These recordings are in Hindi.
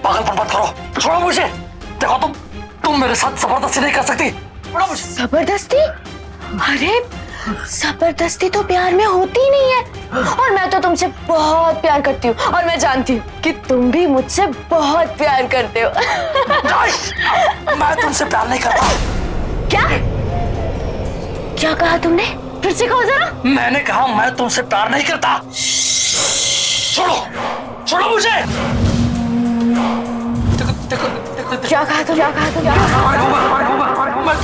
पागलपन मत करो, छोड़ो मुझे। देखो तुम मेरे साथ जबरदस्ती नहीं कर सकती, छोड़ो मुझे। जबरदस्ती? अरे जबरदस्ती तो प्यार में होती ही नहीं है। और मैं तो तुमसे बहुत प्यार करती हूँ और मैं जानती हूँ कि तुम भी मुझसे बहुत प्यार करते हो। मैं तुमसे प्यार नहीं करता। क्या क्या कहा तुमने? फिर से कहो जरा। मैंने कहा मैं तुमसे प्यार नहीं करता। छोड़ो, छोड़ो मुझे। देखो क्या कहा तुम? मैं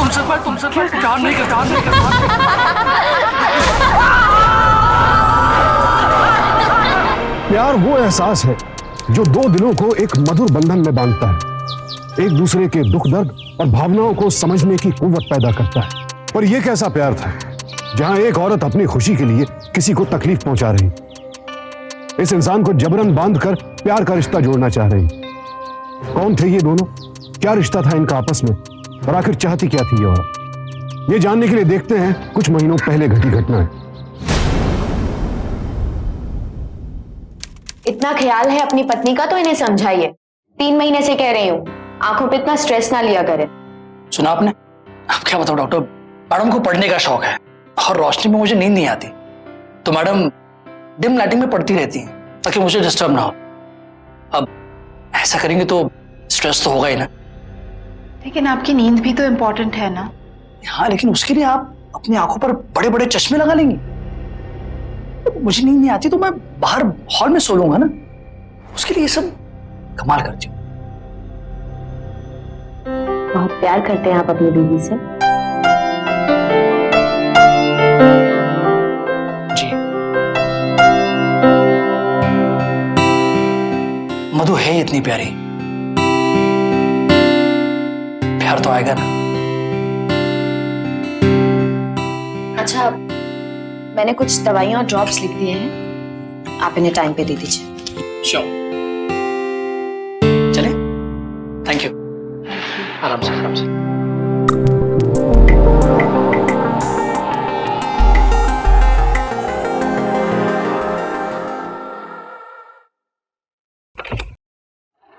तुमसे प्यार नहीं करता। प्यार वो एहसास है जो दो दिलों को एक मधुर बंधन में बांधता है, एक दूसरे के दुख दर्द और भावनाओं को समझने की कुव्वत पैदा करता है। पर यह कैसा प्यार था जहां एक औरत अपनी खुशी के लिए किसी को तकलीफ पहुंचा रही, इस इंसान को जबरन बांधकर प्यार का रिश्ता जोड़ना चाह रही। कौन थे ये दोनों? क्या रिश्ता था इनका आपस में? और आखिर चाहती क्या थी ये औरत? ये जानने के लिए देखते हैं कुछ महीनों पहले घटी घटनाएं। इतना ख्याल है अपनी पत्नी का तो इन्हें समझाइए। 3 महीने से कह रही हूँ, आंखों पे इतना स्ट्रेस ना लिया करें। सुना आपने? अब क्या बताऊं डॉक्टर, मैडम को पढ़ने का शौक है और रोशनी में मुझे नींद नहीं आती, तो मैडम डिम लाइटिंग में पढ़ती रहती हैं ताकि मुझे डिस्टर्ब ना हो। अब ऐसा करेंगे तो स्ट्रेस तो होगा ही ना। लेकिन आपकी नींद भी तो इम्पोर्टेंट है ना। हाँ, लेकिन उसके लिए आप अपनी आंखों पर बड़े बड़े चश्मे लगा लेंगी। मुझे नींद नहीं आती तो मैं बाहर हॉल में सो लूंगा ना, उसके लिए ये सब कमाल करती हूँ। बहुत प्यार करते हैं आप अपनी बीवी से। जी, मधु है इतनी प्यारी, प्यार तो आएगा ना। अच्छा, मैंने कुछ दवाइयाँ और ड्रॉप्स लिख दिए हैं, आप इन्हें टाइम पे दे दीजिए। श्योर, चले? Thank you. आराम से आराम से।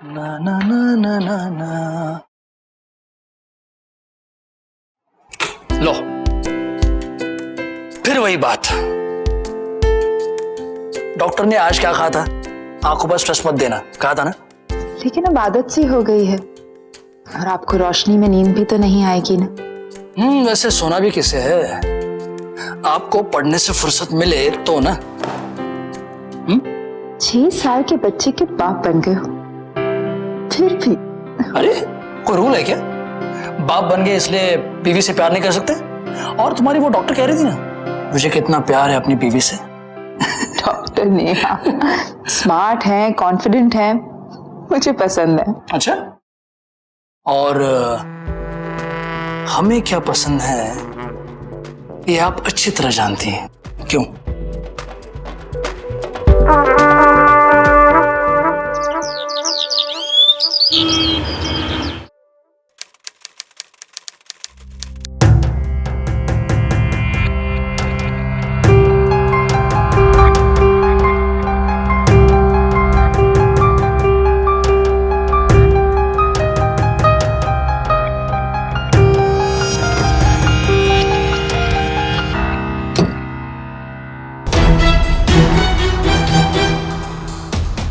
ना ना ना ना ना ना। लो, फिर वही बात। डॉक्टर ने आज क्या कहा था? आंखों पर स्ट्रेस मत देना कहा था ना। लेकिन अब आदत सी हो गई है और आपको रोशनी में नींद भी तो नहीं आएगी ना। वैसे सोना भी किसे है? आपको पढ़ने से फुर्सत मिले तो ना। 6 साल के बच्चे के बाप बन गए हो, फिर भी। अरे कोई रूल है क्या? बाप बन गए इसलिए बीवी से प्यार नहीं कर सकते? और तुम्हारी वो डॉक्टर कह रही थी ना मुझे कितना प्यार है अपनी बीवी से। डॉक्टर नेहा स्मार्ट है, कॉन्फिडेंट है, मुझे पसंद है। अच्छा, और हमें क्या पसंद है ये आप अच्छी तरह जानती हैं, क्यों?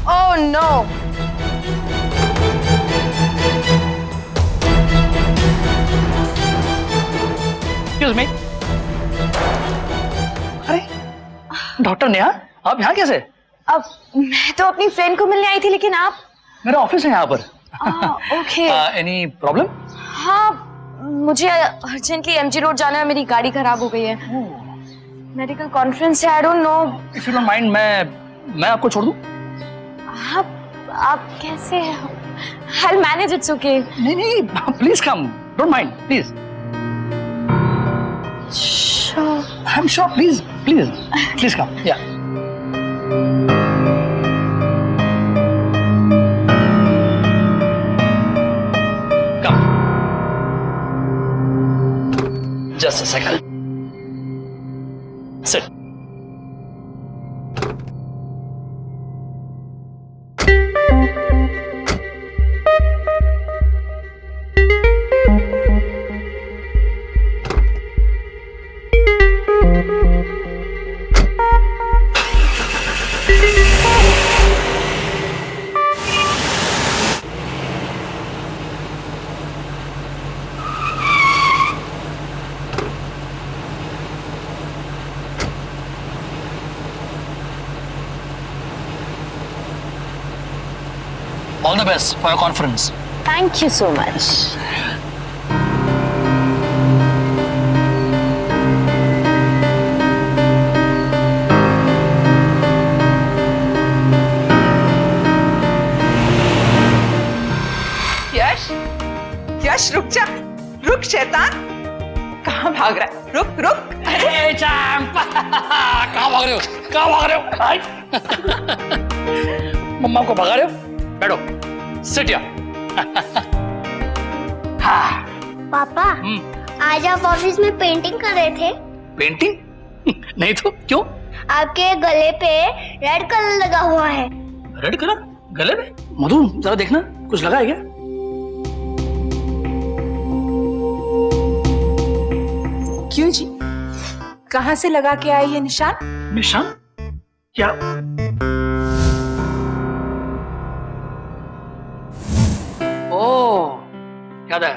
Oh no! Excuse me. अरे डॉक्टर नेहा, आप यहाँ कैसे? अब मैं तो अपनी फ्रेंड को मिलने आई थी, लेकिन आप? मेरा ऑफिस है यहाँ पर। ओके। Any problem? हाँ, मुझे अर्जेंटली एमजी रोड जाना है, मेरी गाड़ी खराब हो गई है। मेडिकल कॉन्फ्रेंस है, I don't know. If you don't mind मैं आपको छोड़ दूं? आप कैसे? I'll manage, it's okay. नहीं, please come, don't mind please. Sure. I'm sure, please come. Yeah. Come. Just a second. Sit. All the best for your conference. Thank you so much. Yash, Yash रुक जा, रुक शैतान, कहाँ भाग रहा है? रुक रुक। अरे चंपा, कहाँ भाग रहे हो? कहाँ भाग रहे हो? आई। मम्मा को भगा रहे हो? बैठो, सिट या। हाँ। पापा, आज आप ऑफिस में पेंटिंग कर रहे थे? पेंटिंग? नहीं तो क्यों? आपके गले पे रेड कलर लगा हुआ है। रेड कलर गले में? मधु जरा देखना, कुछ लगा है क्या? क्यों जी, कहाँ से लगा के आई है निशान? निशान? क्या? ओह, याद आया।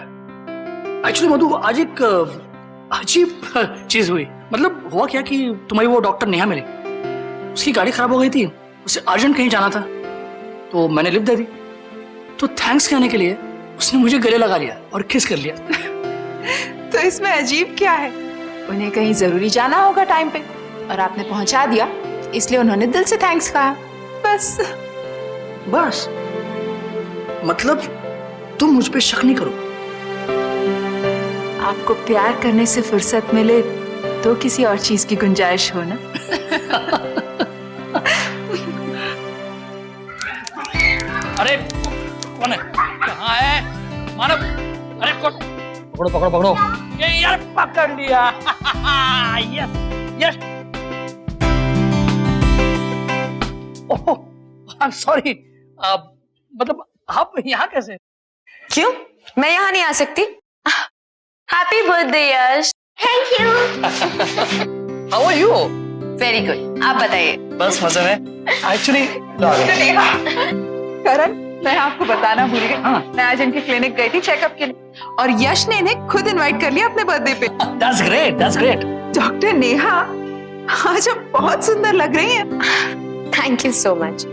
एक्चुअली मधु आज एक अजीब चीज हुई। मतलब हुआ क्या कि तुम्हारी वो डॉक्टर नेहा मिली, उसकी गाड़ी खराब हो गई थी, उसे अर्जेंट कहीं जाना था, तो मैंने लिफ्ट दे दी। तो थैंक्स कहने के लिए उसने मुझे गले लगा लिया और किस कर लिया। तो इसमें अजीब क्या है? उन्हें कहीं जरूरी जाना होगा टाइम पे और आपने पहुंचा दिया, इसलिए उन्होंने दिल से थैंक्स कहा, बस। बस? मतलब तुम मुझ पे शक नहीं करो? आपको प्यार करने से फुर्सत मिले तो किसी और चीज की गुंजाइश हो ना। अरे कौन है? कहाँ है मानव? अरे कौन? पकड़ो पकड़ो पकड़ो। ये यार पकड़ लिया। Yes yes. Oh, I am sorry. मतलब आप यहाँ कैसे? क्यों? मैं यहाँ नहीं आ सकती? Happy birthday Yash. Thank you. How are you? Very good, आप बताइए। बस मजे में। एक्चुअली करण, मैं आपको बताना भूल गई, हाँ। मैं आज इनके क्लिनिक गई थी चेकअप के लिए और यश ने इन्हें खुद इनवाइट कर लिया अपने बर्थडे पे। That's great, that's great. Doctor Neha, आज आप बहुत सुंदर लग रही हैं। Thank you so much.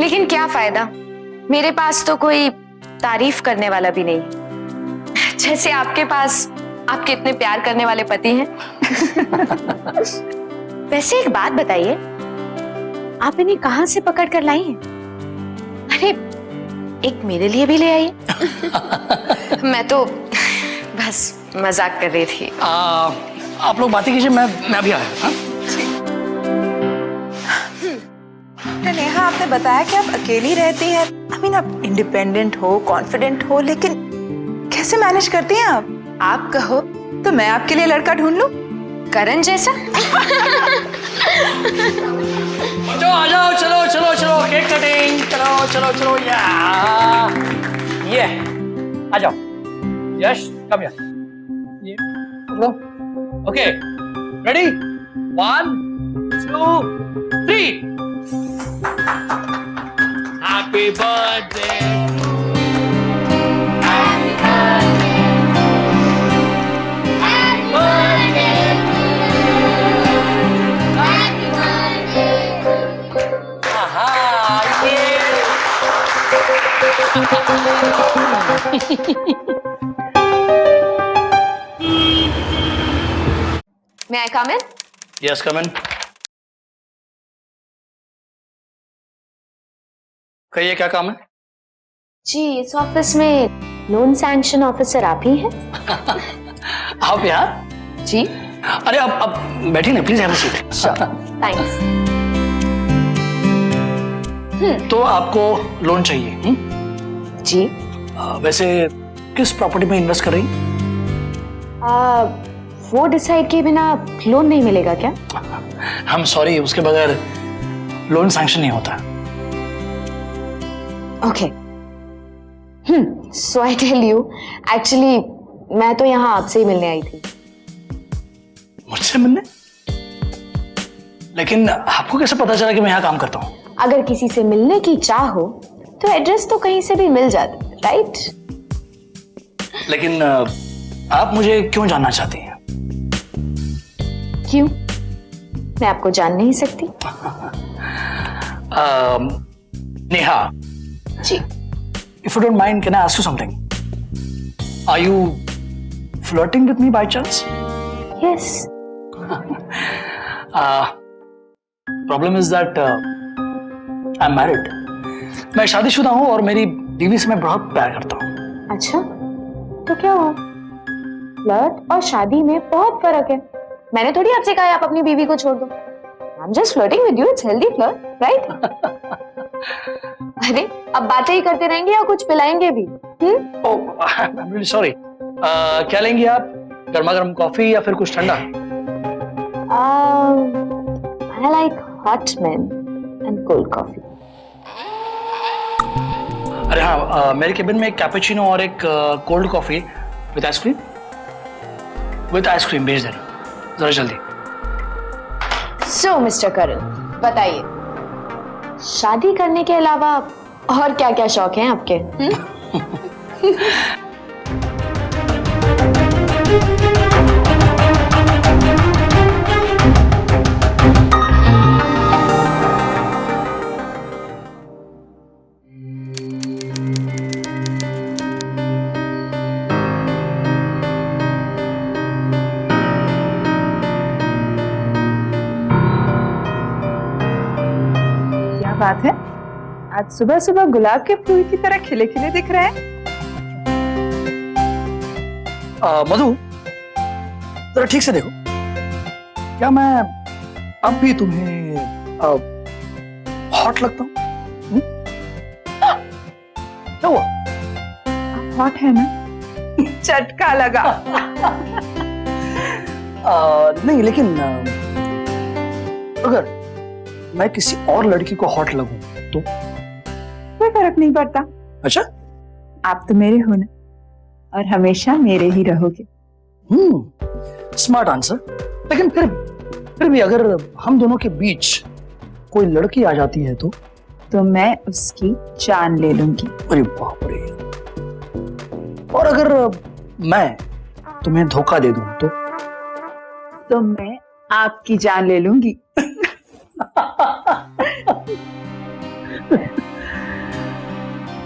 लेकिन क्या फायदा, मेरे पास तो कोई तारीफ करने वाला भी नहीं, जैसे आपके पास आपके इतने प्यार करने वाले पति हैं। वैसे एक बात बताइए, आप इन्हें कहां से पकड़ कर लाई हैं? अरे एक मेरे लिए भी ले आइए। मैं तो बस मजाक कर रही थी। आप लोग बातें कीजिए, मैं भी आया। हाँ? डॉक्टर नेहा, आपने बताया कि आप अकेली रहती हैं। आई मीन, आप इंडिपेंडेंट हो, कॉन्फिडेंट हो, लेकिन कैसे मैनेज करती हैं आप? आप कहो तो मैं आपके लिए लड़का ढूंढ लूं? करण जैसा? आ जाओ, चलो चलो चलो, केक कटिंग, चलो चलो चलो। ये आ जाओ। यश कम यार, ये लो। Okay, ready? 1 2 3। Happy birthday. May I come in? Yes, come in. कहिए क्या काम है? जी, इस ऑफिस में लोन सैंक्शन ऑफिसर आप ही हैं? आप यहाँ? जी। अरे अब बैठिए ना, please have a seat. Sure, thanks. तो आपको लोन चाहिए? जी। वैसे किस प्रॉपर्टी में इन्वेस्ट कर रही? वो डिसाइड किए बिना लोन नहीं मिलेगा क्या? हम सॉरी, उसके बगैर लोन सैंक्शन नहीं होता। Okay. So I tell you, actually मैं तो यहाँ आपसे ही मिलने आई थी। मुझसे मिलने? लेकिन आपको कैसे पता चला कि मैं यहाँ काम करता हूँ? अगर किसी से मिलने की चाह हो तो एड्रेस तो कहीं से भी मिल जाता है, राइट? लेकिन आप मुझे क्यों जानना चाहती हैं? क्यों? मैं आपको जान नहीं सकती? नेहा, जी। If you don't mind, can I ask you something? Are you flirting with me by chance? Yes. Problem is that I'm married. मैं शादीशुदा हूँ और मेरी बीवी से मैं बहुत प्यार करता हूँ। अच्छा, तो क्या हुआ? फ्लर्ट और शादी में बहुत फर्क है। मैंने थोड़ी आपसे कहा है आप अपनी बीवी को छोड़ दो। I'm just flirting with you. It's healthy flirt, right? अरे, अब बातें ही करते रहेंगे या कुछ पिलाएंगे भी? Oh, I'm really sorry. क्या लेंगी आप? गर्मा गर्म कॉफी या फिर कुछ ठंडा? I like hot men and cold coffee. अरे हाँ, मेरे केबिन में एक कैपेचिनो और एक cold coffee with ice cream. With ice cream भेज देना जरा जल्दी। So, मिस्टर करण, बताइए, शादी करने के अलावा और क्या-क्या शौक हैं आपके? क्या बात है, आज सुबह सुबह गुलाब के फूल की तरह खिले खिले दिख रहे हैं। मधु, जरा ठीक से देखो, क्या मैं अब भी तुम्हें हॉट लगता हूँ? क्या हुआ? हॉट है ना? चटका लगा। नहीं, लेकिन अगर मैं किसी और लड़की को हॉट लगूं तो? कोई फर्क नहीं पड़ता। अच्छा? आप तो मेरे हो ना, और हमेशा मेरे ही रहोगे। Smart answer. लेकिन फिर भी अगर हम दोनों के बीच कोई लड़की आ जाती है तो मैं उसकी जान ले लूंगी। अरे बाप रे। और अगर मैं तुम्हें धोखा दे दूं तो मैं आपकी जान ले लूंगी।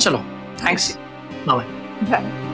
चलो, थैंक्स, बाय बाय। बाय।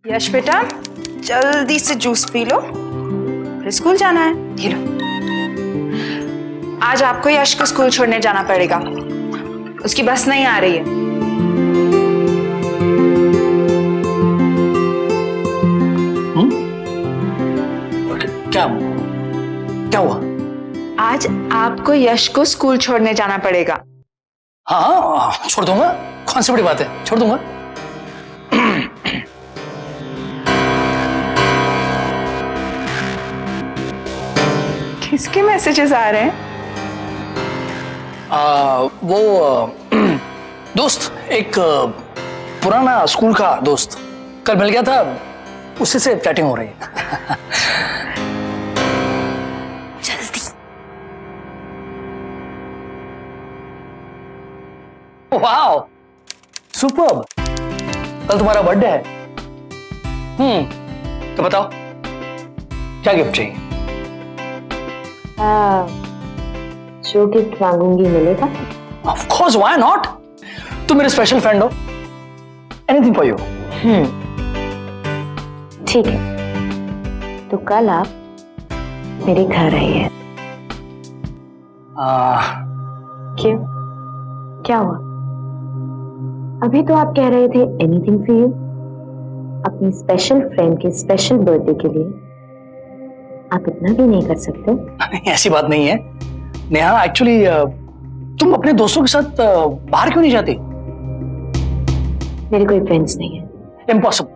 यश बेटा, जल्दी से जूस पी लो, फिर स्कूल जाना है। ये लो। आज आपको यश को स्कूल छोड़ने जाना पड़ेगा, उसकी बस नहीं आ रही है। क्या हुआ? आज आपको यश को स्कूल छोड़ने जाना पड़ेगा। हाँ, छोड़ दूंगा, कौन सी बड़ी बात है, छोड़ दूंगा। किसके मैसेजेस आ रहे हैं? वो दोस्त, एक पुराना स्कूल का दोस्त कल मिल गया था, उसी से चैटिंग हो रही है। जल्दी। Wow, superb. कल तुम्हारा बर्थडे है। तो बताओ क्या गिफ्ट चाहिए? जो गिफ्ट मांगूंगी मिलेगा? Of course, why not? तुम मेरे स्पेशल फ्रेंड हो। Anything for you. ठीक है, तो कल आप मेरे घर आइए। क्यों? क्या हुआ? अभी तो आप कह रहे थे एनीथिंग फॉर यू। अपनी स्पेशल फ्रेंड के स्पेशल बर्थडे के लिए आप इतना भी नहीं कर सकते? ऐसी बात नहीं है नेहा, एक्चुअली तुम अपने दोस्तों के साथ बाहर क्यों नहीं जाती? मेरे कोई फ्रेंड्स नहीं है। Impossible,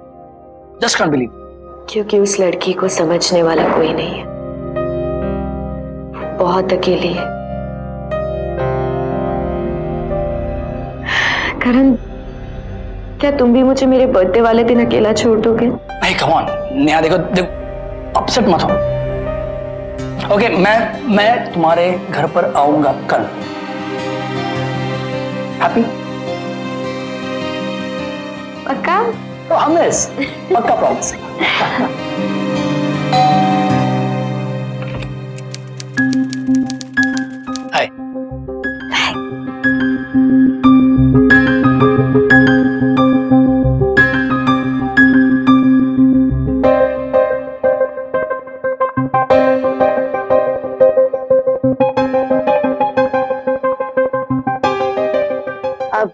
just can't believe. क्योंकि उस लड़की को समझने वाला कोई नहीं है, बहुत अकेली है। करण, क्या तुम भी मुझे मेरे बर्थडे वाले दिन अकेला छोड़ दोगे? नहीं कम ऑन नेहा, देखो देखो अपसेट मत हो। ओके, मैं तुम्हारे घर पर आऊंगा कल। हैप्पी? पक्का? प्रॉमिस, पक्का प्रॉमिस। हाय। अब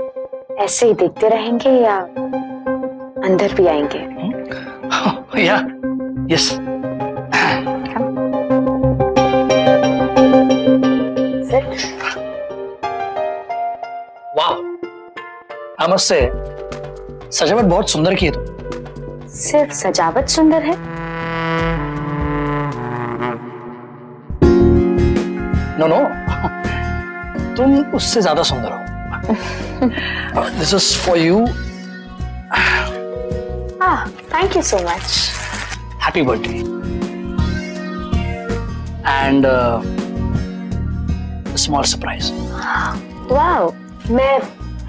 ऐसे ही देखते रहेंगे या अंदर भी आएंगे? या यस। वाह, आई मस्ट से सजावट बहुत सुंदर की है तुम। सिर्फ सजावट सुंदर है? नो नो, तुम उससे ज्यादा सुंदर हो। This is for you. Thank you so much. Happy birthday and small surprise. Wow, मैं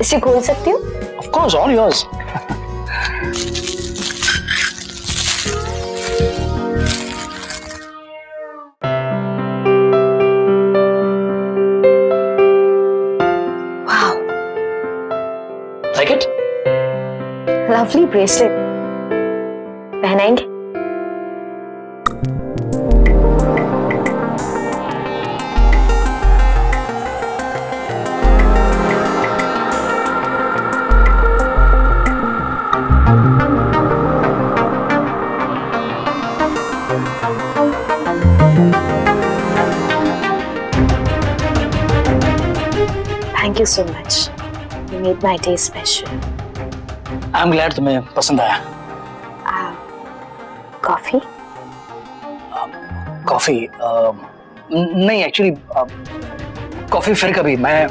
इसे खोल सकती हूँ? Of course, all yours. Wow, like it? Lovely bracelet. पहनाएंगे? Thank you so much. You made my day special. I am glad तुम्हें पसंद आया। कॉफी? कॉफी? नहीं एक्चुअली, कॉफी फिर कभी। मैं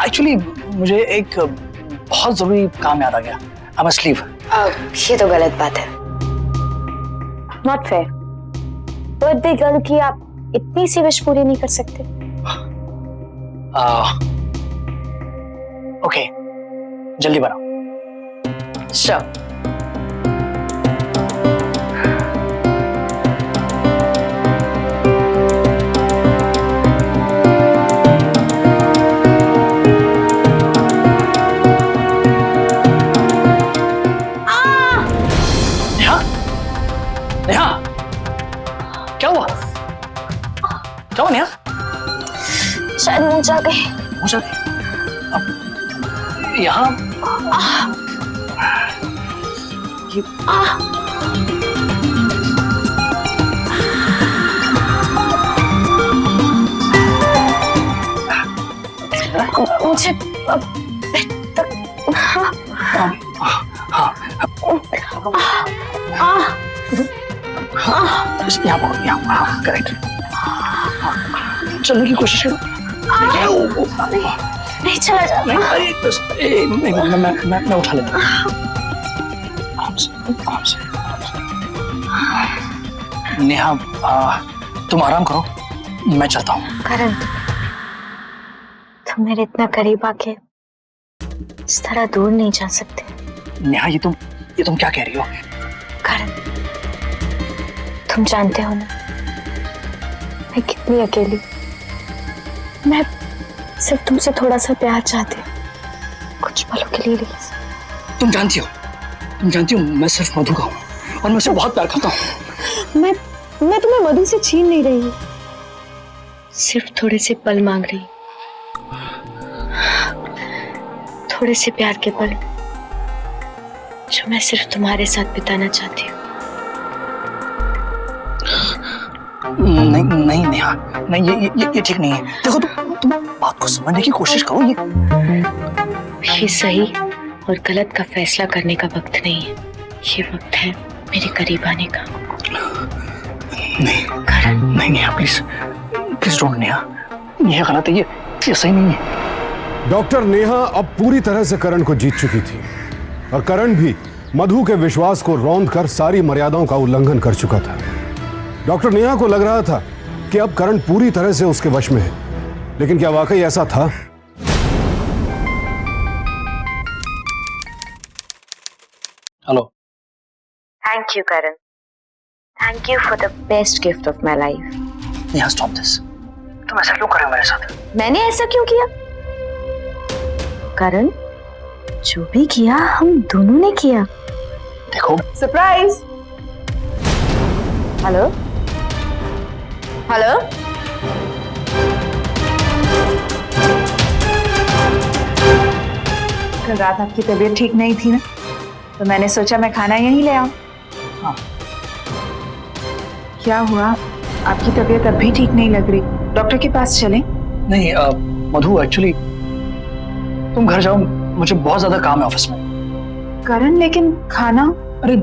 एक्चुअली मुझे एक बहुत जरूरी काम याद आ गया। I must leave. ये तो गलत बात है। Not fair. बर्थडे गर्ल की आप इतनी सी विश पूरी नहीं कर सकते? ओके, जल्दी बनाओ। श्योर। नेहा, नेहा, क्या हुआ? क्या हुआ नेहा? शायद मुंह जा गई। हो जाती अब यहाँ ये मुझे अब बेड तक। हाँ। यहाँ पकड़ो, यहाँ करेक्ट। चलने की कोशिश करो। नहीं चला जा। नहीं, अरे बस मैं उठा लेता हूँ। आराम से, आराम से। नेहा, तुम आराम करो, मैं चलता हूँ। करण, तुम मेरे इतना करीब आके इस तरह दूर नहीं जा सकते। नेहा, ये तुम क्या कह रही हो? करण, तुम जानते हो ना मैं कितनी अकेली। मैं सिर्फ तुमसे थोड़ा सा प्यार चाहती हूँ, कुछ पलों के लिए। तुम जानती हो मैं सिर्फ मधु का हूँ और मैं उसे बहुत प्यार करता हूँ। मैं तुम्हें मधु से छीन नहीं रही हूँ, सिर्फ थोड़े से पल मांग रही हूँ। थोड़े से प्यार के पल जो मैं सिर्फ तुम्हारे साथ बिताना चाहती हूँ। नहीं नेहा, नहीं, ये ठीक नहीं है। देखो तुम बात को समझने की कोशिश करो। ये सही और गलत का फैसला करने का वक्त नहीं है, ये वक्त है मेरे करीब आने का। नहीं करण, नहीं Neha, please please don't Neha, ये गलत है, ये सही नहीं है। डॉक्टर नेहा अब पूरी तरह से करण को जीत चुकी थी और करण भी मधु के विश्वास को रौंद कर सारी मर्यादाओं का उल्लंघन कर चुका था। डॉक्टर नेहा को लग रहा था कि अब करण पूरी तरह से उसके वश में है, लेकिन क्या वाकई ऐसा था? Hello. Thank you Karan, thank you for the best gift of my life. Neha stop this, तुम ऐसा क्यों कर रहे हो मेरे साथ? मैंने ऐसा क्यों किया? करण, जो भी किया हम दोनों ने किया। देखो सरप्राइज। हेलो हेलो, कल रात आपकी तबीयत ठीक नहीं थी ना, तो मैंने सोचा मैं खाना यहीं ले आऊं। हाँ। क्या हुआ? आपकी तबीयत अब भी ठीक नहीं लग रही, डॉक्टर के पास चलें? नहीं मधु, एक्चुअली तुम घर जाओ, मुझे बहुत ज्यादा काम है ऑफिस में। करण, लेकिन खाना? अरे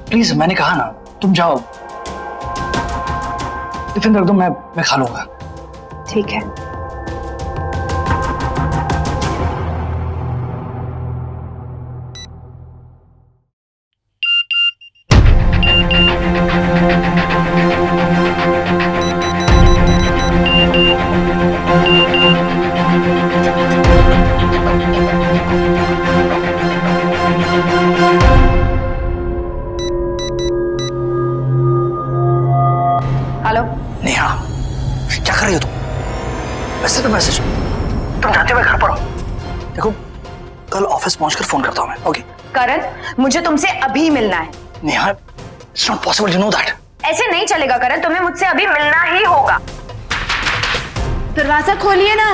प्लीज, मैंने कहा ना, तुम जाओ, टिफिन रख दो, मैं खा लूंगा। ठीक है। हेलो। नेहा, क्या कर रही हो तुम? वैसे तो मैसेज, तुम जानते हो मैं घर पर हूँ। देखो, कल ऑफिस पहुंचकर फोन करता हूँ मैं, ओके? करण, मुझे तुमसे अभी मिलना है। Neha, it's not possible, you know that. ऐसे नहीं चलेगा करण, तुम्हें मुझसे अभी मिलना ही होगा। दरवाजा खोलिए ना।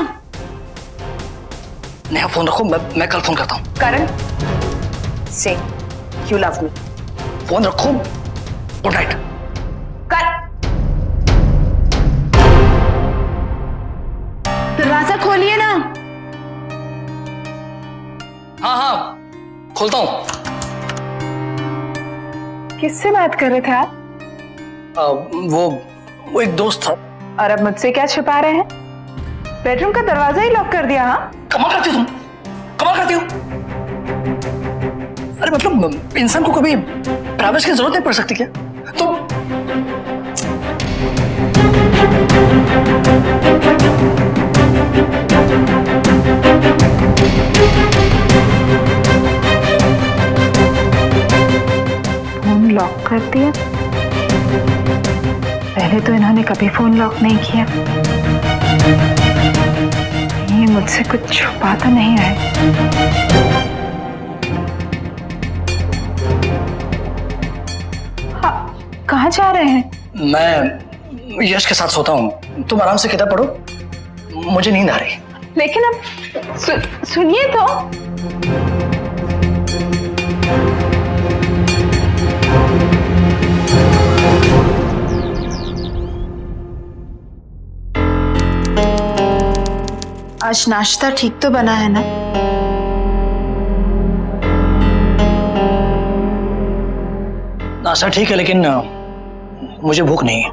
नेहा फोन रखो, मैं कल फोन करता हूँ। करण, से यू लव मी। फोन रखो, गुड नाइट। दरवाजा खोलिए ना। हाँ हाँ, खोलता हूँ। किससे बात कर रहे थे आप? वो एक दोस्त था। और अब मुझसे क्या छुपा रहे हैं? बेडरूम का दरवाजा ही लॉक कर दिया? हाँ, कमाल करती हो तुम, कमाल करती हो। अरे मतलब इंसान को कभी प्राइवेसी की जरूरत नहीं पड़ सकती क्या? तो फोन लॉक कर दिया? पहले तो इन्होंने कभी फोन लॉक नहीं किया। ये मुझसे कुछ छुपा तो नहीं रहे। हाँ, कहाँ जा रहे हैं? मैं यश के साथ सोता हूँ, तुम आराम से किताब पढ़ो, मुझे नींद आ रही। लेकिन अब सुनिए तो। आज नाश्ता ठीक तो बना है ना? नाश्ता ठीक है, लेकिन मुझे भूख नहीं है।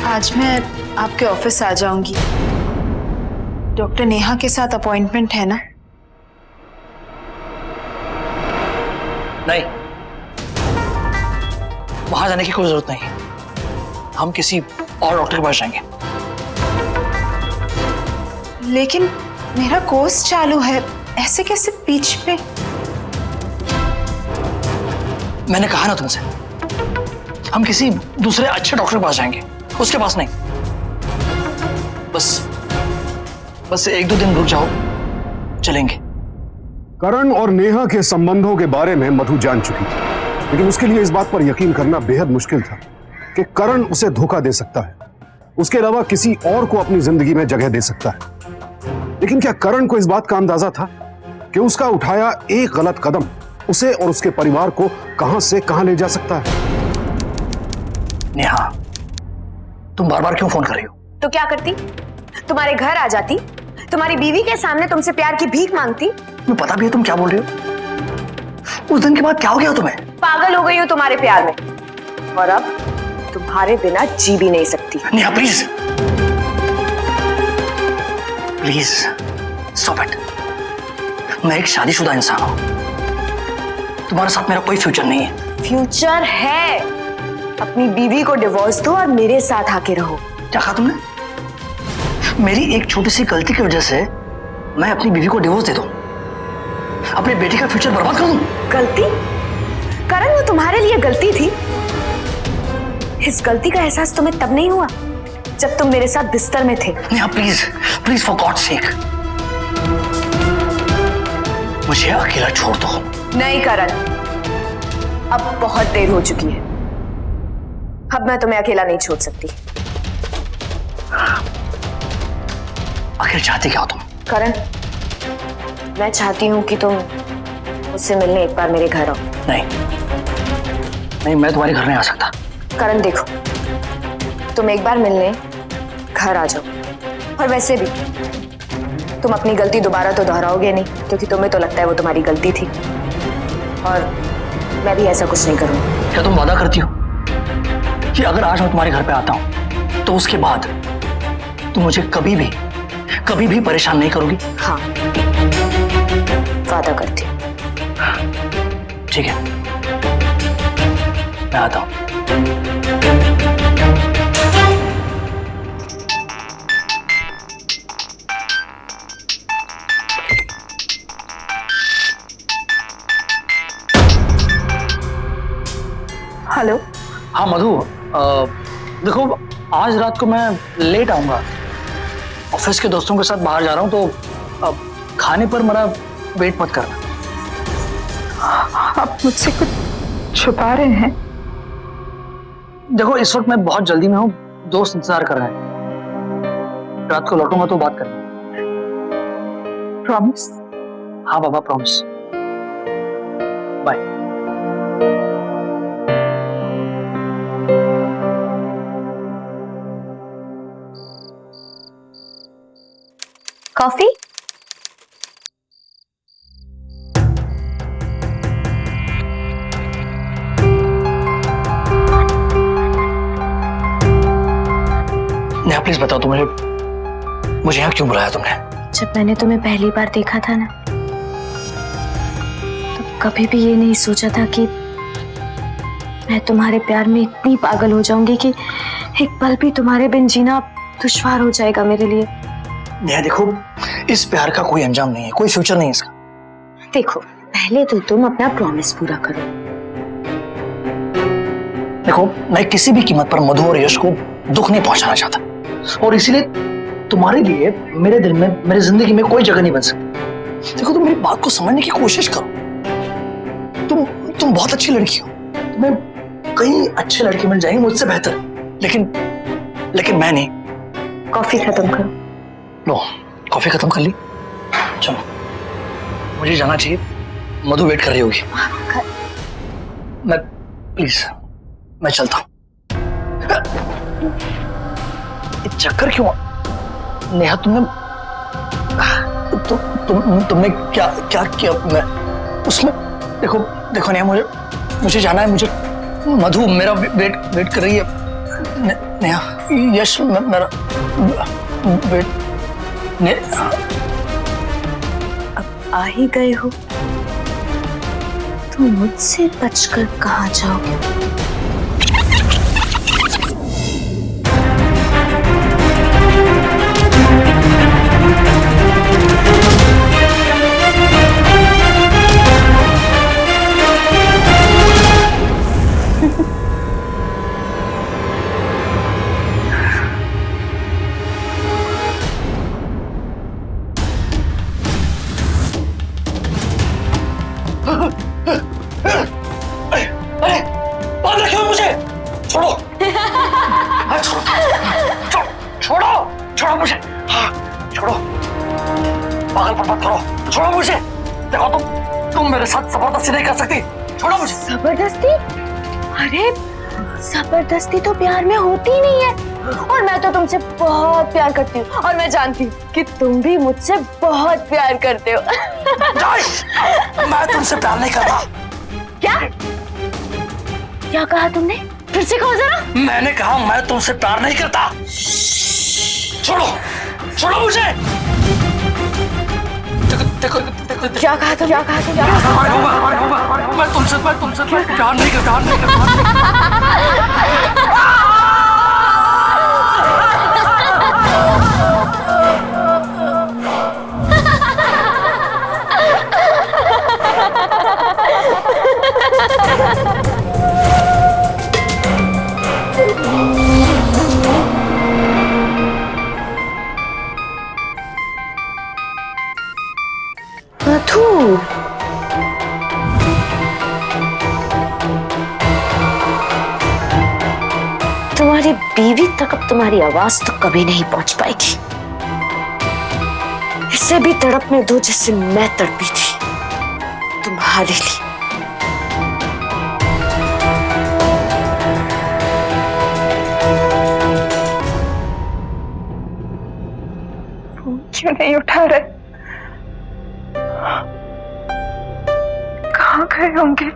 आज मैं आपके ऑफिस आ जाऊंगी। डॉक्टर नेहा के साथ अपॉइंटमेंट है ना? नहीं, वहां जाने की कोई जरूरत नहीं, हम किसी और डॉक्टर के पास जाएंगे। लेकिन मेरा कोर्स चालू है, ऐसे कैसे बीच में? मैंने कहा ना तुमसे, हम किसी दूसरे अच्छे डॉक्टर के पास जाएंगे, उसके पास नहीं। बस एक दो दिन रुक जाओ, चलेंगे। करण और नेहा के संबंधों के बारे में मधु जान चुकी थी, लेकिन उसके लिए इस बात पर यकीन करना बेहद मुश्किल था कि करण उसे धोखा दे सकता है, उसके अलावा किसी और को अपनी जिंदगी में जगह दे सकता है। लेकिन क्या करण को इस बात का अंदाजा था कि उसका उठाया एक गलत कदम उसे और उसके परिवार को कहां से कहां ले जा सकता है? नेहा, तुम बार बार क्यों फोन कर रही हो? तो क्या करती? तुम्हारे घर आ जाती, तुम्हारी बीवी के सामने तुमसे प्यार की भीख मांगती। तुम्हें पता भी है तुम क्या बोल रही हो? उस दिन के बाद क्या हो गया तुम्हें? पागल हो गई हो तुम्हारे प्यार में, और अब तुम्हारे बिना जी भी नहीं सकती। Neha please please stop it. मैं एक शादीशुदा इंसान हूं, तुम्हारे साथ मेरा कोई फ्यूचर नहीं है। फ्यूचर है। अपनी बीवी को डिवोर्स दो और मेरे साथ आके रहो। क्या कहा तुमने? मेरी एक छोटी सी गलती की वजह से मैं अपनी बीवी को डिवोर्स दे दूं, अपनी बेटी का फ्यूचर बर्बाद कर दूं? गलती? करण, वो तुम्हारे लिए गलती थी। इस गलती का एहसास तुम्हें तब नहीं हुआ जब तुम मेरे साथ बिस्तर में थे। Neha please please for God sake मुझे अकेला छोड़ दो। नहीं करण, अब बहुत देर हो चुकी है। अब मैं तुम्हें अकेला नहीं छोड़ सकती। आखिर चाहती क्या हो तुम? करण, मैं चाहती हूँ कि तुम मुझसे मिलने एक बार मेरे घर आओ। नहीं नहीं, मैं तुम्हारे घर नहीं आ सकता। करण देखो, तुम एक बार मिलने घर आ जाओ, और वैसे भी तुम अपनी गलती दोबारा तो दोहराओगे नहीं, क्योंकि तुम्हें तो लगता है वो तुम्हारी गलती थी, और मैं भी ऐसा कुछ नहीं करूंगी। क्या तुम वादा करती हो कि अगर आज मैं तुम्हारे घर पे आता हूं तो उसके बाद तुम मुझे कभी भी परेशान नहीं करोगी? हाँ, वादा करती हूँ। ठीक है, मैं आता हूं। हेलो। हाँ मधु, देखो आज रात को मैं लेट आऊंगा। ऑफिस के दोस्तों के साथ बाहर जा रहा हूँ, तो खाने पर मेरा वेट मत करना। आप मुझसे कुछ छुपा रहे हैं? देखो इस वक्त मैं बहुत जल्दी में हूँ, दोस्त इंतजार कर रहे हैं। रात को लौटूंगा तो बात करेंगे। प्रॉमिस? हाँ बाबा, promise. Bye. Coffee? Neha please बताओ, तुम्हें मुझे यहाँ क्यों बुलाया तुमने? जब मैंने तुम्हें पहली बार देखा था ना, तो कभी भी ये नहीं सोचा था कि मैं तुम्हारे प्यार में इतनी पागल हो जाऊंगी कि एक पल भी तुम्हारे बिन जीना दुश्वार हो जाएगा मेरे लिए। नेहा देखो, इस प्यार का कोई अंजाम नहीं है, कोई फ्यूचर नहीं है इसका। देखो, पहले तो तुम अपना प्रॉमिस पूरा करो। देखो, मैं किसी भी कीमत पर मधु और यश को दुख नहीं पहुंचाना चाहता, और इसीलिए तुम्हारे लिए मेरे दिल में, मेरी जिंदगी में कोई जगह नहीं बन सकती। देखो, तुम मेरी बात को समझने की कोशिश करो। तुम बहुत अच्छी लड़की हो, तुम्हें कई अच्छे लड़के मिल जाएंगे मुझसे बेहतर, लेकिन मैं नहीं। कॉफी खत्म करो। लो, कॉफी खत्म कर ली? चलो, मुझे जाना चाहिए, मधु वेट कर रही होगी। प्लीज मैं चलता हूं। चक्कर क्यों? नेहा तुमने क्या किया? मैं उसमें देखो नेहा, मुझे जाना है। मुझे मधु मेरा वेट कर रही है। नेहा, यश मेरा वेट। अब आ ही गए हो तो मुझसे बचकर कहाँ जाओगे? छोड़ो मुझे, हाँ छोड़ो, पागलपन मत करो, छोड़ो मुझे। देखो तुम मेरे साथ जबरदस्ती नहीं कर सकती, छोड़ो मुझे। जबरदस्ती? अरे जबरदस्ती तो प्यार में होती ही नहीं है, और मैं तो तुमसे बहुत प्यार करती हूँ, और मैं जानती हूँ कि तुम भी मुझसे बहुत प्यार करते हो। मैं तुमसे प्यार नहीं कर रहा। क्या क्या कहा तुमने? फिर से कहो जरा। मैंने कहा मैं तुमसे प्यार नहीं करता। छोड़ो, छोड़ो मुझे। देखो क्या कहा तुम? मैं तुमसे प्यार नहीं करता। मधु, तुम्हारी बीवी तक अब तुम्हारी आवाज तो कभी नहीं पहुंच पाएगी। इससे भी तड़पने दो जैसे मैं तड़पी थी तुम्हारे लिए। क्यों नहीं उठा रहे? कहाँ गए होंगे?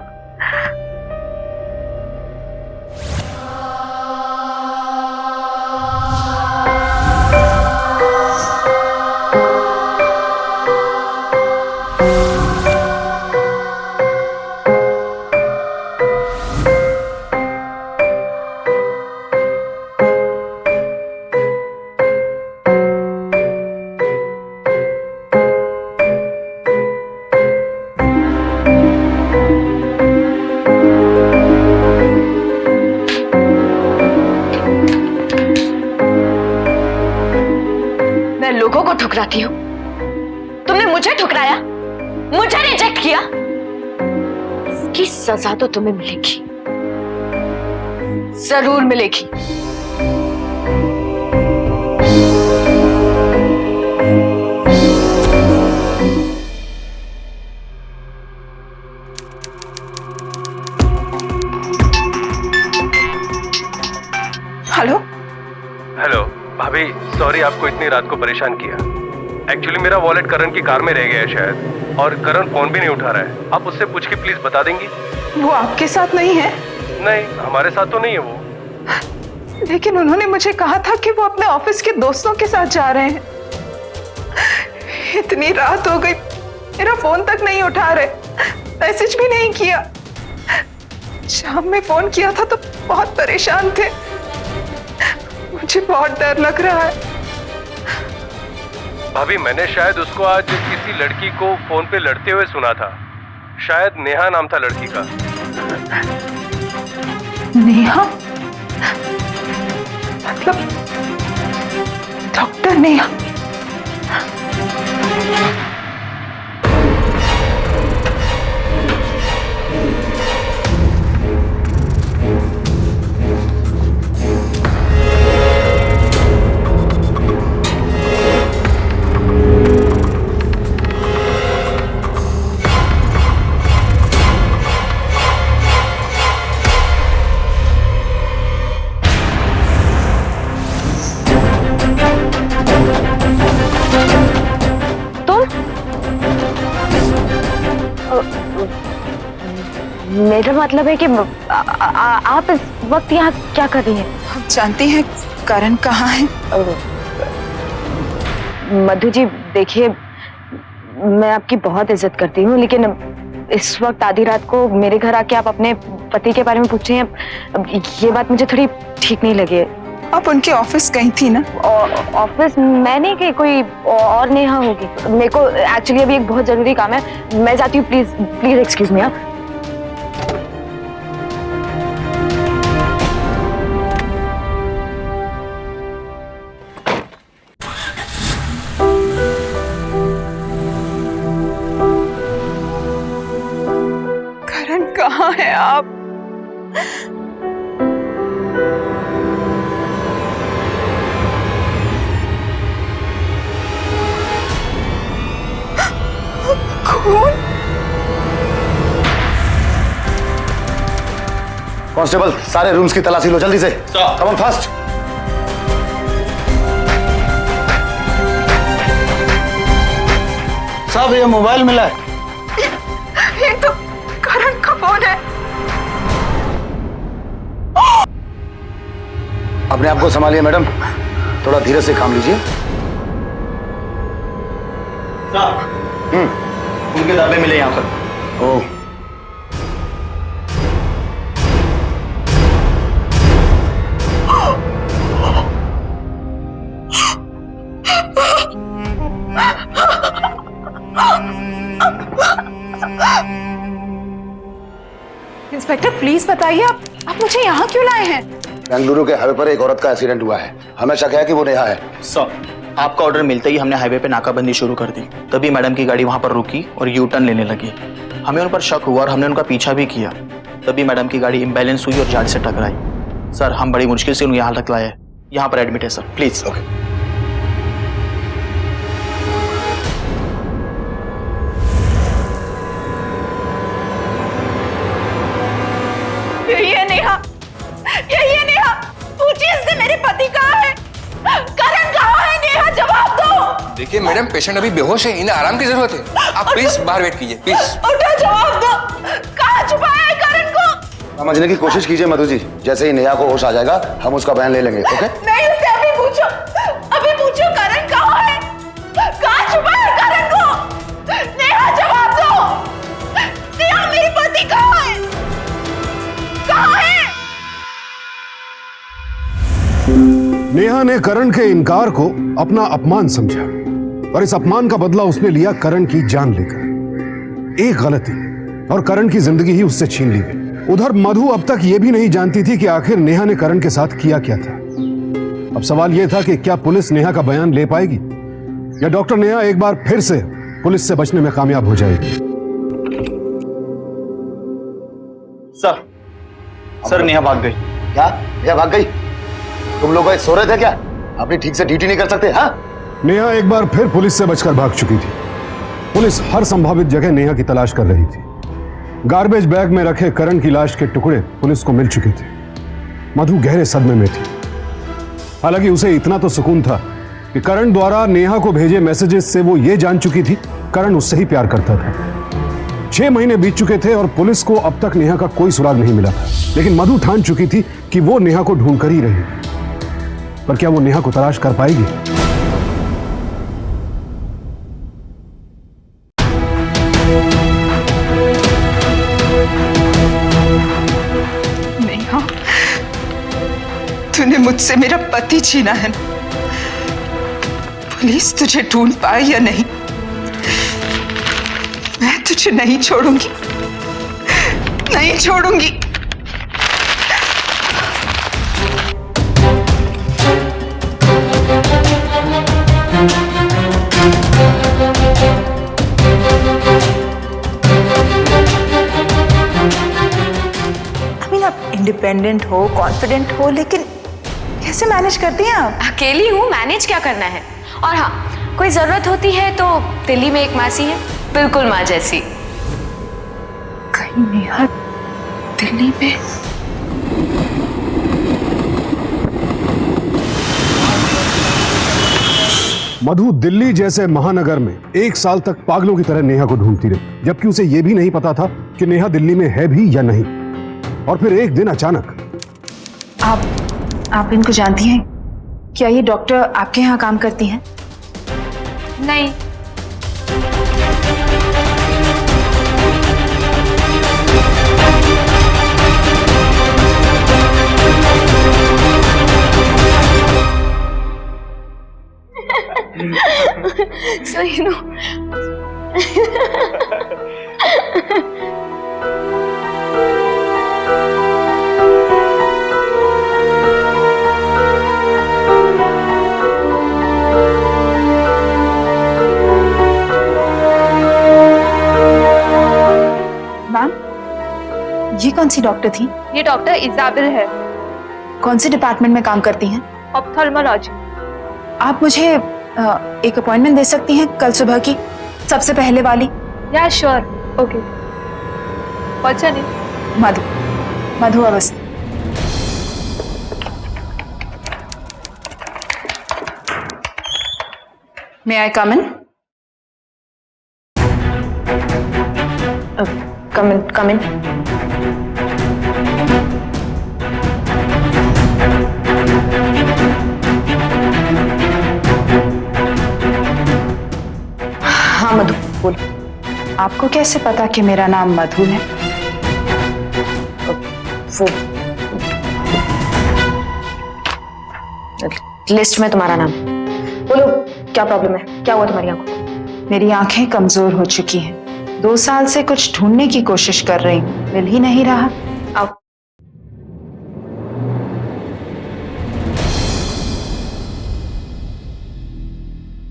लोगों को ठुकराती हूँ, तुमने मुझे ठुकराया, मुझे रिजेक्ट किया। इसकी सजा तो तुम्हें मिलेगी, जरूर मिलेगी। हेलो हेलो भाभी, सॉरी आपको इतनी रात को परेशान किया। एक्चुअली मेरा वॉलेट करण की कार में रह गया है शायद, और करण फोन भी नहीं उठा रहा है। आप उससे पूछ के प्लीज बता देंगी? वो आपके साथ नहीं है? नहीं, हमारे साथ तो नहीं है वो। लेकिन उन्होंने मुझे कहा था कि वो अपने ऑफिस के दोस्तों के साथ जा रहे हैं। इतनी रात हो गई, मेरा फोन तक नहीं उठा रहे, मैसेज भी नहीं किया। शाम में फोन किया था तो बहुत परेशान थे। मुझे बहुत डर लग रहा है। भाभी, मैंने शायद उसको आज किसी लड़की को फोन पे लड़ते हुए सुना था। शायद नेहा नाम था लड़की का। नेहा? मतलब डॉक्टर नेहा? मेरा मतलब है कि आप इस वक्त यहाँ क्या कर रही हैं? आप जानती हैं करण कहाँ है? मधु जी, देखिए, मैं आपकी बहुत इज्जत करती हूँ, लेकिन इस वक्त आधी रात को मेरे घर आके आप अपने पति के बारे में पूछ रही हैं, ये बात मुझे थोड़ी ठीक नहीं लगी। आप उनके ऑफिस गई थी ना? ऑफिस मैं नहीं गई, कोई और नेहा होगी। मेरे को एक्चुअली अभी एक बहुत जरूरी काम है, मैं जाती हूँ। Please please excuse me. Karan कहाँ है आप? खून। कांस्टेबल, सारे रूम्स की तलाशी लो जल्दी से। Come on fast. साहब ये मोबाइल मिला है। ये तो करण का फोन है। अपने आप को संभालिए मैडम, थोड़ा धीरे से काम लीजिए। उनके दावे मिले यहाँ पर। ओह, इंस्पेक्टर प्लीज बताइए, आप मुझे यहाँ क्यों लाए हैं? बेंगलुरु के हाईवे पर एक औरत का एक्सीडेंट हुआ है। हमें शक है कि वो नेहा है। सर, आपका ऑर्डर मिलते ही हमने हाईवे पे नाकाबंदी शुरू कर दी। तभी मैडम की गाड़ी वहां पर रुकी और यू टर्न लेने लगी। हमें उन पर शक हुआ और हमने उनका पीछा भी किया। तभी मैडम की गाड़ी इम्बैलेंस हुई और जाल से टकराई। सर, हम बड़ी मुश्किल से उन्हें यहाँ तक लाए। यहाँ पर एडमिट है सर, प्लीज। ओके। यही है नेहा, यही है नेहा। पूछिए इससे मेरे पति कहाँ है? करण कहाँ है? नेहा जवाब दो। देखिए मैडम, पेशेंट अभी बेहोश है, इन्हें आराम की जरूरत है। आप प्लीज बाहर वेट कीजिए प्लीज। उठो, जवाब दो। कहाँ छुपाया है करण को? समझने की कोशिश कीजिए मधु जी, जैसे ही नेहा को होश आ जाएगा हम उसका बयान ले लेंगे। ओके? नहीं, उससे अभी पूछो, अभी पूछो करण कहाँ है? कहाँ छुपाया है करण को? नेहा जवाब दो। नेहा मेरे पति कहाँ है? कहाँ है? नेहा ने करण के इनकार को अपना अपमान समझा और इस अपमान का बदला उसने लिया करण की जान लेकर। एक गलती और करण की जिंदगी ही उससे छीन ली गई। उधर मधु अब तक यह भी नहीं जानती थी कि आखिर नेहा ने करण के साथ किया क्या था। अब सवाल यह था कि क्या पुलिस नेहा का बयान ले पाएगी या डॉक्टर नेहा एक बार फिर से पुलिस से बचने में कामयाब हो जाएगी। सर, नेहा भाग गई। क्या नेहा भाग गई? तुम लोग सो रहे थे क्या? अपनी ठीक से ड्यूटी नहीं कर सकते? हाँ, नेहा एक बार फिर पुलिस से बचकर भाग चुकी थी। पुलिस हर संभावित जगह नेहा की तलाश कर रही थी। गार्बेज बैग में रखे करण की लाश के टुकड़े पुलिस को मिल चुके थे। मधु गहरे सदमे में थी। हालांकि उसे इतना तो सुकून था कि करण द्वारा नेहा को भेजे मैसेजेस से वो ये जान चुकी थी करण उससे ही प्यार करता था। 6 महीने बीत चुके थे और पुलिस को अब तक नेहा का कोई सुराग नहीं मिला था। लेकिन मधु ठान चुकी थी कि वो नेहा को ढूंढ कर ही रहेगी। पर क्या वो नेहा को तलाश कर पाएगी? नेहा, तूने मुझसे मेरा पति छीना है। पुलिस तुझे ढूंढ पाए या नहीं, मैं तुझे नहीं छोड़ूंगी, नहीं छोड़ूंगी। आप इंडिपेंडेंट हो, कॉन्फिडेंट हो, लेकिन कैसे मैनेज करती हैं आप? अकेली हूँ, मैनेज क्या करना है। और हाँ, कोई जरूरत होती है तो दिल्ली में एक मासी है, बिल्कुल माँ जैसी। कहीं नेहा दिल्ली में? मधु दिल्ली जैसे महानगर में 1 साल तक पागलों की तरह नेहा को ढूंढती रही, जबकि उसे यह भी नहीं पता था कि नेहा दिल्ली में है भी या नहीं। और फिर एक दिन अचानक। आप इनको जानती हैं? क्या ये डॉक्टर आपके यहाँ काम करती हैं? नहीं। So you know. मैम, ये कौन सी डॉक्टर थी? ये डॉक्टर इजाबेल है। कौन से डिपार्टमेंट में काम करती हैं? ऑप्थेल्मोलॉजी। आप मुझे एक अपॉइंटमेंट दे सकती हैं कल सुबह की, सबसे पहले वाली? या श्योर ओके पहुंचा नहीं मधु मधु अवस्थी मे आई कम इन कम इन हाँ मधु बोल। आपको कैसे पता कि मेरा नाम मधु है? वो लिस्ट में तुम्हारा नाम। बोलो क्या प्रॉब्लम है, क्या हुआ तुम्हारी आंखों को? मेरी आंखें कमजोर हो चुकी हैं। 2 साल से कुछ ढूंढने की कोशिश कर रही हूँ, मिल ही नहीं रहा। आओ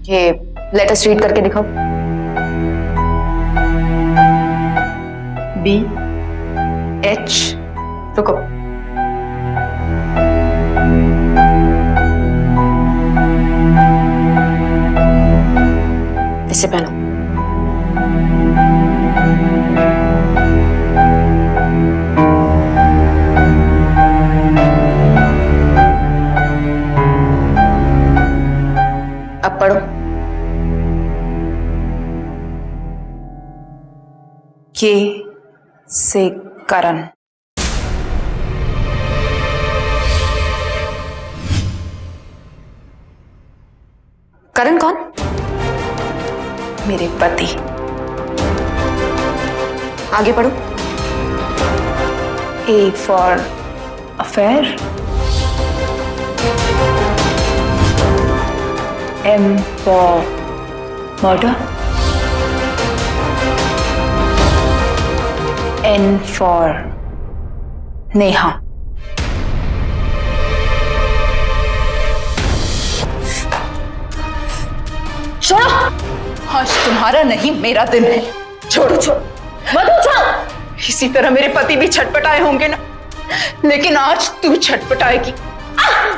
ये लेटेस्ट रीड करके दिखाओ। BH रुको। इसे पहनो। अब पढ़ो। के से करण। करण कौन? मेरे पति। आगे पढ़ो। A for affair, M for murder, N for Neha. छोड़ो। आज तुम्हारा नहीं मेरा दिन है। छोड़ो छोड़ो मधु छोड़ो। इसी तरह मेरे पति भी छटपटाए होंगे ना, लेकिन आज तू छटपटाएगी।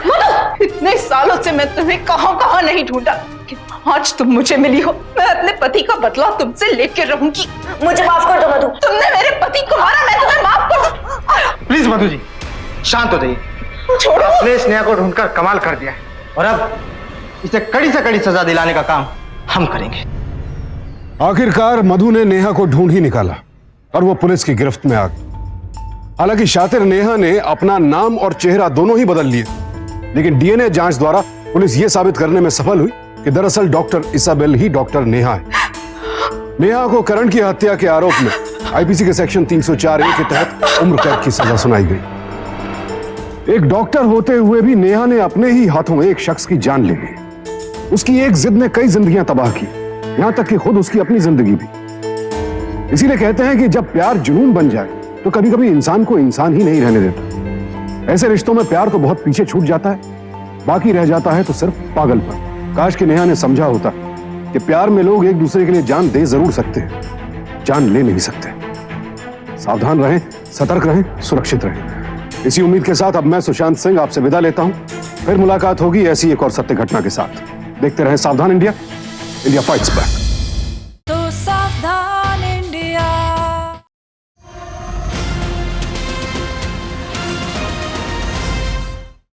मधु इतने सालों से मैं तुम्हें कहां कहां नहीं ढूंढा, लेकिन आज तुम मुझे मिली हो। मैं अपने पति का बदला तुमसे लेकर रहूंगी। मुझे माफ कर दो मधु। तुमने मेरे पति को मारा, मैं तुम्हें माफ कर। प्लीज मधु जी शांत हो जाइए। छोड़ो। आपने स्नेहा को ढूंढकर कमाल कर दिया है और अब इसे कड़ी से कड़ी सजा दिलाने का काम हम करेंगे। आखिरकार मधु ने नेहा को ढूंढ ही निकाला और वो पुलिस की गिरफ्त में आ गई। हालांकि शातिर नेहा ने अपना नाम और चेहरा दोनों ही बदल लिए, लेकिन डीएनए जांच द्वारा पुलिस ये साबित करने में सफल हुई कि दरअसल डॉक्टर इसाबेल ही डॉक्टर नेहा है। नेहा को करण की हत्या के आरोप में आईपीसी के सेक्शन 304A के तहत उम्र कैद की सजा सुनाई गई। एक डॉक्टर होते हुए भी नेहा ने अपने ही हाथों एक शख्स की जान ले ली। उसकी एक जिद ने कई जिंदगियां तबाह की, यहां तक कि खुद उसकी अपनी जिंदगी भी। इसीलिए कहते हैं कि जब प्यार जुनून बन जाए तो कभी कभी इंसान को इंसान ही नहीं रहने देता। ऐसे रिश्तों में प्यार तो बहुत पीछे छूट जाता है, बाकी रह जाता है तो सिर्फ पागलपन। काश कि नेहा ने समझा होता कि प्यार में लोग एक दूसरे के लिए जान दे जरूर सकते हैं, जान ले नहीं सकते। सावधान रहें, सतर्क रहें, सुरक्षित रहें। इसी उम्मीद के साथ अब मैं सुशांत सिंह आपसे विदा लेता हूं। फिर मुलाकात होगी ऐसी एक और सत्य घटना के साथ। देखते रहें सावधान इंडिया, इंडिया फाइट्स बैक।